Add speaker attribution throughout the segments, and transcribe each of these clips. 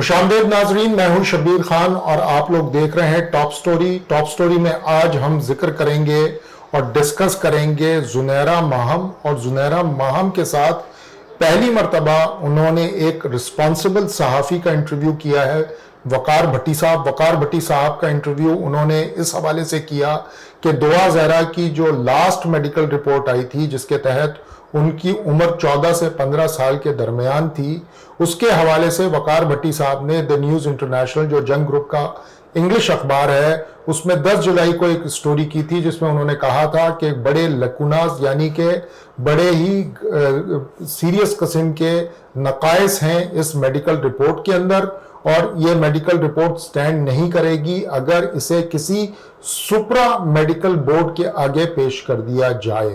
Speaker 1: खुशामदीद नाजरीन, मैं हूं शब्बीर खान और आप लोग देख रहे हैं टॉप स्टोरी। टॉप स्टोरी में आज हम जिक्र करेंगे और डिस्कस करेंगे जुनैरा माहम। और जुनैरा माहम के साथ पहली मर्तबा उन्होंने एक रिस्पॉन्सिबल सहाफ़ी का इंटरव्यू किया है, वकार भट्टी साहब। वकार भट्टी साहब का इंटरव्यू उन्होंने इस हवाले से किया कि दुआ ज़हरा की जो लास्ट मेडिकल रिपोर्ट आई थी, जिसके तहत उनकी उम्र 14 से 15 साल के दरमियान थी, उसके हवाले से वकार भट्टी साहब ने द न्यूज़ इंटरनेशनल, जो जंग ग्रुप का इंग्लिश अखबार है, उसमें 10 जुलाई को एक स्टोरी की थी जिसमें उन्होंने कहा था कि बड़े लकुनाज यानी कि बड़े ही सीरियस किस्म के नकाइस हैं इस मेडिकल रिपोर्ट के अंदर, और ये मेडिकल रिपोर्ट स्टैंड नहीं करेगी अगर इसे किसी सुप्रा मेडिकल बोर्ड के आगे पेश कर दिया जाए।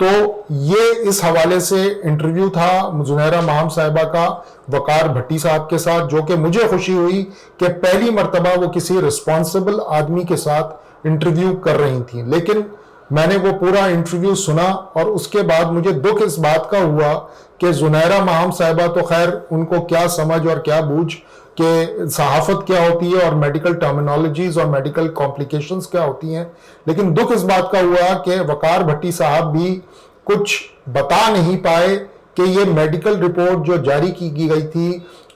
Speaker 1: तो ये इस हवाले से इंटरव्यू था जुनैरा माहम साहिबा का वकार भट्टी साहब के साथ, जो कि मुझे खुशी हुई कि पहली मर्तबा वो किसी रिस्पॉन्सिबल आदमी के साथ इंटरव्यू कर रही थी। लेकिन मैंने वो पूरा इंटरव्यू सुना और उसके बाद मुझे दुख इस बात का हुआ कि जुनैरा माहम साहिबा तो खैर उनको क्या समझ और क्या बूझ कि सहाफत क्या होती है और मेडिकल टर्मिनोलॉजीज और मेडिकल कॉम्प्लिकेशंस क्या होती हैं, लेकिन दुख इस बात का हुआ कि वकार भट्टी साहब भी कुछ बता नहीं पाए कि ये मेडिकल रिपोर्ट जो जारी की गई थी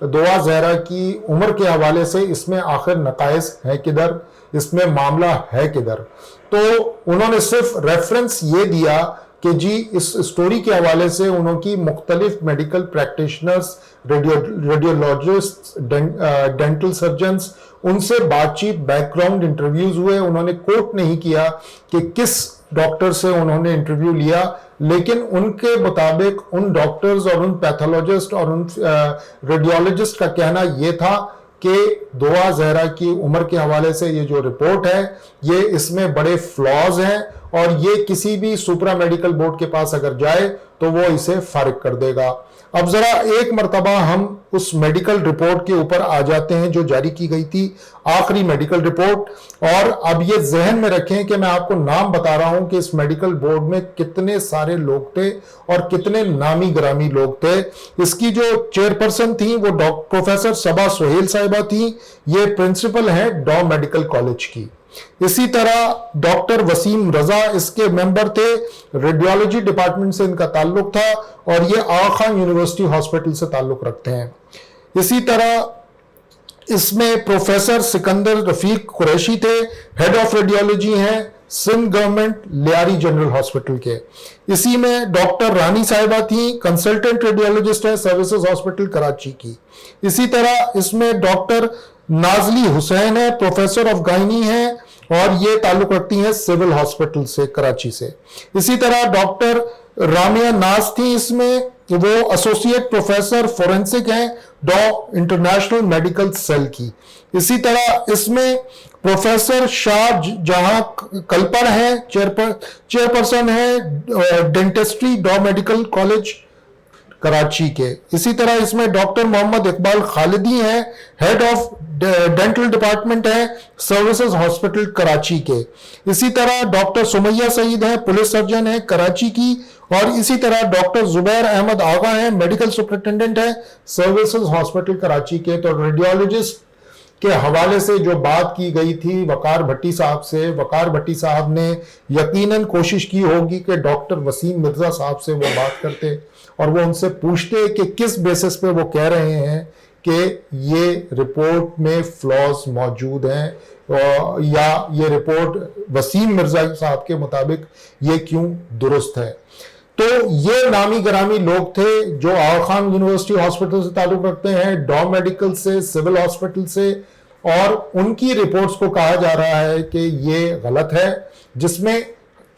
Speaker 1: दुआ ज़हरा की उम्र के हवाले से, इसमें आखिर नकाइस है किधर, इसमें मामला है किधर। तो उन्होंने सिर्फ रेफरेंस ये दिया कि जी इस स्टोरी के हवाले से उनकी मुख्तलिफ medical practitioners, radiologist, dental surgeons, उनसे बातचीत, बैकग्राउंड इंटरव्यूज हुए। उन्होंने कोट नहीं किया कि किस डॉक्टर से उन्होंने इंटरव्यू लिया, लेकिन उनके मुताबिक उन डॉक्टर्स और उन पैथोलॉजिस्ट और उन रेडियोलॉजिस्ट का कहना यह था कि दुआ ज़हरा की उम्र के हवाले से ये जो रिपोर्ट है, ये इसमें बड़े फ्लॉज हैं और ये किसी भी सुपरा मेडिकल बोर्ड के पास अगर जाए तो वो इसे फारिग कर देगा। अब जरा एक मर्तबा हम उस मेडिकल रिपोर्ट के ऊपर आ जाते हैं जो जारी की गई थी, आखिरी मेडिकल रिपोर्ट। और अब ये जहन में रखें कि मैं आपको नाम बता रहा हूं कि इस मेडिकल बोर्ड में कितने सारे लोग थे और कितने नामी ग्रामी लोग थे। इसकी जो चेयरपर्सन थी वो प्रोफेसर सबा सोहेल साहिबा थी, ये प्रिंसिपल हैं डॉ मेडिकल कॉलेज की। इसी तरह डॉक्टर वसीम रजा इसके मेंबर थे, रेडियोलॉजी डिपार्टमेंट से इनका ताल्लुक था और ये आगा खान यूनिवर्सिटी हॉस्पिटल से ताल्लुक रखते हैं। इसी तरह इसमें प्रोफेसर सिकंदर रफीक कुरैशी थे, हेड ऑफ रेडियोलॉजी हैं Sindh government Lyari general hospital के। इसी में डॉक्टर रानी साहिबा थी, कंसल्टेंट रेडियोलॉजिस्ट है सर्विसेज हॉस्पिटल कराची की। इसी तरह इसमें डॉक्टर नाजली हुसैन है, प्रोफेसर ऑफ गायनी है और ये ताल्लुक रखती हैं सिविल हॉस्पिटल से कराची से। इसी तरह डॉक्टर रामिया नाज थी, इसमें वो एसोसिएट प्रोफेसर फोरेंसिक हैं डॉ इंटरनेशनल मेडिकल सेल की। इसी तरह इसमें प्रोफेसर शाह जहां कलपर हैं, चेयरपर्सन है डेंटिस्ट्री डॉ मेडिकल कॉलेज कराची के। इसी तरह इसमें डॉक्टर मोहम्मद इकबाल खालिदी हैं, हेड ऑफ डेंटल डिपार्टमेंट है सर्विसेज हॉस्पिटल कराची के। इसी तरह डॉक्टर सुमैया सईद हैं, पुलिस सर्जन है कराची की। और इसी तरह डॉक्टर जुबैर अहमद आगा हैं, मेडिकल सुपरिटेंडेंट है सर्विसेज हॉस्पिटल कराची के। तो रेडियोलॉजिस्ट के हवाले से जो बात की गई थी वकार भट्टी साहब से, वकार भट्टी साहब ने यकीनन कोशिश की होगी कि डॉक्टर वसीम मिर्जा साहब से वो बात करते और वो उनसे पूछते कि किस बेसिस पे वो कह रहे हैं कि ये रिपोर्ट में फ्लॉज मौजूद हैं या ये रिपोर्ट वसीम मिर्जा साहब के मुताबिक ये क्यों दुरुस्त है। तो ये नामी ग्रामी लोग थे जो आगा खान यूनिवर्सिटी हॉस्पिटल से ताल्लुक रखते हैं, डॉ मेडिकल से, सिविल हॉस्पिटल से, और उनकी रिपोर्ट्स को कहा जा रहा है कि ये गलत है, जिसमें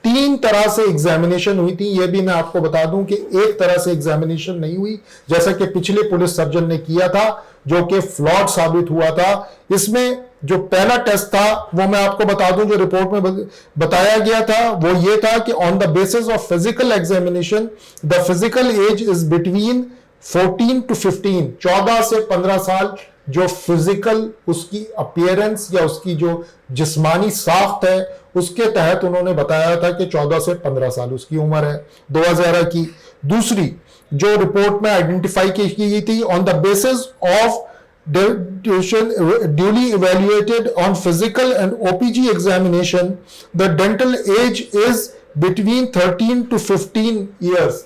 Speaker 1: 3 तरह से एग्जामिनेशन हुई थी। ये भी मैं आपको बता दूं कि एक तरह से एग्जामिनेशन नहीं हुई, जैसा कि पिछले पुलिस सर्जन ने किया था, जो कि फ्लॉड साबित हुआ था। इसमें जो पहला टेस्ट था वो मैं आपको बता दूं, जो रिपोर्ट में बताया गया था वो ये था कि on the basis of physical examination the physical age is between 14 to 15, 14 से 15 साल जो फिजिकल उसकी अपीयरेंस या उसकी जो जिस्मानी साख्त है उसके तहत उन्होंने बताया था कि 14 से 15 साल उसकी उम्र है दुआ ज़हरा की। दूसरी जो रिपोर्ट में आइडेंटिफाई की गई थी on the basis of duly evaluated on physical and OPG examination, the dental age is between 13 to 15 years.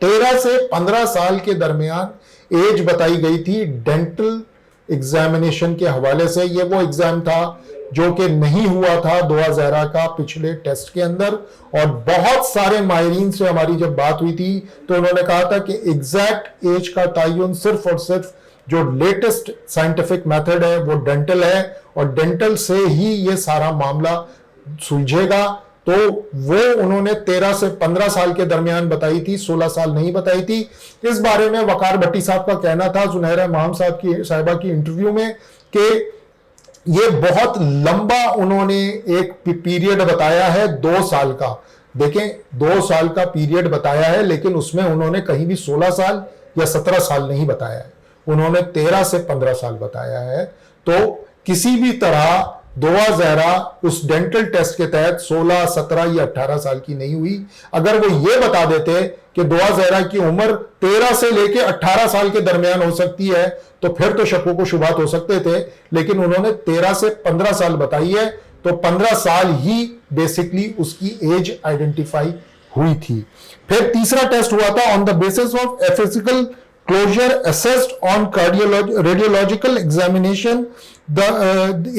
Speaker 1: 13 से 15 साल के दरमियान एज बताई गई थी डेंटल एग्जामिनेशन के हवाले से। ये वो एग्जाम था जो कि नहीं हुआ था दुआ ज़हरा का पिछले टेस्ट के अंदर, और बहुत सारे माहिरीन से हमारी जब बात हुई थी तो उन्होंने कहा था कि एग्जैक्ट एज का तयन सिर्फ और सिर्फ जो लेटेस्ट साइंटिफिक मेथड है वो डेंटल है, और डेंटल से ही ये सारा मामला सुलझेगा। तो वो उन्होंने 13 से 15 साल के दरमियान बताई थी, 16 साल नहीं बताई थी। इस बारे में वकार भट्टी साहब का कहना था जुनैरा माहम साहिबा की इंटरव्यू में कि ये बहुत लंबा उन्होंने एक पीरियड बताया है 2 साल का। देखें, 2 साल का पीरियड बताया है, लेकिन उसमें उन्होंने कहीं भी 16 साल या 17 साल नहीं बताया है, उन्होंने 13 से 15 साल बताया है। तो किसी भी तरह दुआ ज़हरा उस डेंटल टेस्ट के तहत 16, 17 या 18 साल की नहीं हुई। अगर वो ये बता देते कि दुआ ज़हरा की उम्र 13 से लेके 18 साल के दरमियान हो सकती है तो फिर तो शकों को शुबात हो सकते थे, लेकिन उन्होंने 13 से 15 साल बताई है, तो 15 साल ही बेसिकली उसकी एज आइडेंटिफाई हुई थी। फिर तीसरा टेस्ट हुआ था on the basis of physical closure assessed on radiological examination. The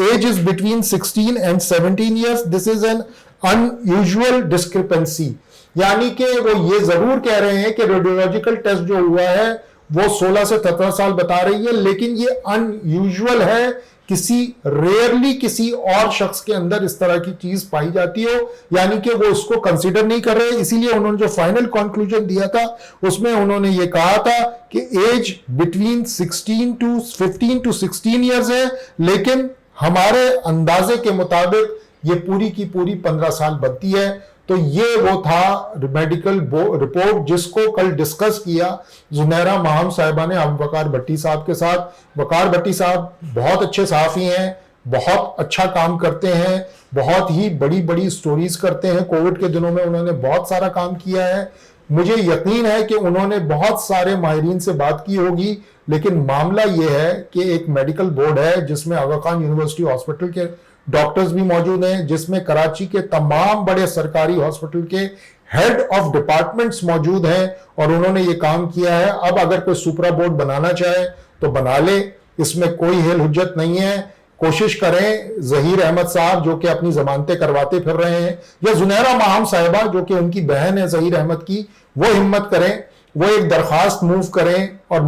Speaker 1: age is between 16 and 17 years. This is an unusual discrepancy. यानी कि वो ये जरूर कह रहे हैं कि रेडियोलॉजिकल टेस्ट जो हुआ है वो 16 से 17 साल बता रही है, लेकिन ये अनयूजुअल है, रेयरली किसी और शख्स के अंदर इस तरह की चीज पाई जाती हो, यानी कि वो उसको कंसीडर नहीं कर रहे। इसीलिए उन्होंने जो फाइनल कंक्लूजन दिया था उसमें उन्होंने ये कहा था कि एज बिटवीन 15 टू 16 इयर्स है, लेकिन हमारे अंदाजे के मुताबिक ये पूरी की पूरी 15 साल बनती है। तो ये वो था मेडिकल रिपोर्ट जिसको कल डिस्कस किया जुनैरा माहम साहिबा ने अब वकार भट्टी साहब के साथ। वकार भट्टी साहब बहुत अच्छे सहाफ़ी हैं, बहुत अच्छा काम करते हैं, बहुत ही बड़ी बड़ी स्टोरीज करते हैं। कोविड के दिनों में उन्होंने बहुत सारा काम किया है। मुझे यकीन है कि उन्होंने बहुत सारे माहिरीन से बात की होगी, लेकिन मामला ये है कि एक मेडिकल बोर्ड है जिसमें आगा खान यूनिवर्सिटी हॉस्पिटल के डॉक्टर्स भी मौजूद हैं, जिसमें कराची के तमाम बड़े सरकारी हॉस्पिटल के हेड ऑफ डिपार्टमेंट्स मौजूद हैं, और उन्होंने ये काम किया है। अब अगर कोई सुपरा बोर्ड बनाना चाहे तो बना ले, इसमें कोई हेल हुज्जत नहीं है। कोशिश करें जहीर अहमद साहब जो कि अपनी जमानतें करवाते फिर रहे हैं, या जुनैरा माहम साहिबा जो कि उनकी बहन है जहीर अहमद की, वो हिम्मत करें, वो एक दरखास्त मूव करें और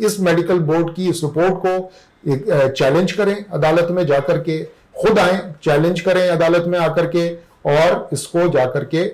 Speaker 1: इस मेडिकल बोर्ड की इस रिपोर्ट को चैलेंज करें अदालत में जाकर के, खुद आए चैलेंज करें अदालत में आकर के, और इसको जाकर के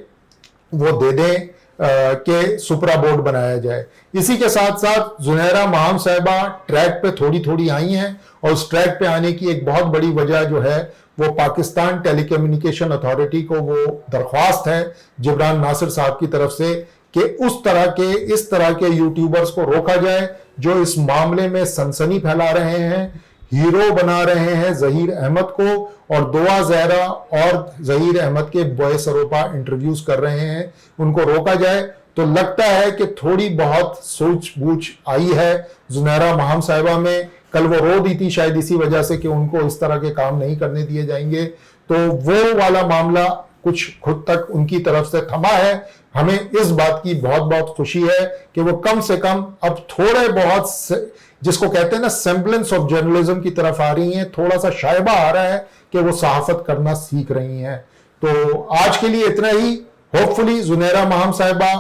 Speaker 1: वो दे दें कि सुपरा बोर्ड बनाया जाए। इसी के साथ साथ जुनैरा माहम साहिबा ट्रैक पे थोड़ी थोड़ी आई हैं, और उस ट्रैक पे आने की एक बहुत बड़ी वजह जो है वो पाकिस्तान टेलीकम्युनिकेशन अथॉरिटी को वो दरख्वास्त है जिब्रान नासिर साहब की तरफ से कि इस तरह के यूट्यूबर्स को रोका जाए जो इस मामले में सनसनी फैला रहे हैं, हीरो बना रहे हैं जहीर अहमद को, और दुआ ज़हरा और जहीर अहमद के बोए सरोपा इंटरव्यूज कर रहे हैं, उनको रोका जाए। तो लगता है कि थोड़ी बहुत सोच बूझ आई है जुनैरा माहम साहिबा में। कल वो रो दी थी शायद इसी वजह से कि उनको इस तरह के काम नहीं करने दिए जाएंगे, तो वो वाला मामला कुछ खुद तक उनकी तरफ से थमा है। हमें इस बात की बहुत बहुत खुशी है कि वो कम से कम अब थोड़े बहुत जिसको कहते हैं ना सेम्बलेंस ऑफ जर्नलिज्म की तरफ आ रही हैं, थोड़ा सा शायबा आ रहा है कि वो सहाफत करना सीख रही हैं। तो आज के लिए इतना ही। होपफुली जुनैरा माहम साहिबा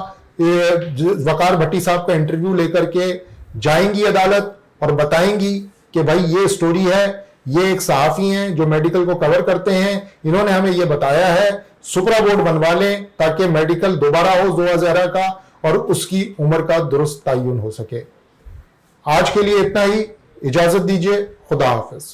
Speaker 1: वकार भट्टी साहब का इंटरव्यू लेकर के जाएंगी अदालत और बताएंगी कि भाई ये स्टोरी है, ये एक सहाफी हैं जो मेडिकल को कवर करते हैं, इन्होंने हमें ये बताया है, सुपरा बोर्ड बनवा लें ताकि मेडिकल दोबारा हो दुआ ज़हरा का और उसकी उम्र का दुरुस्त तयन हो सके। आज के लिए इतना ही, इजाजत दीजिए, खुदा हाफिज।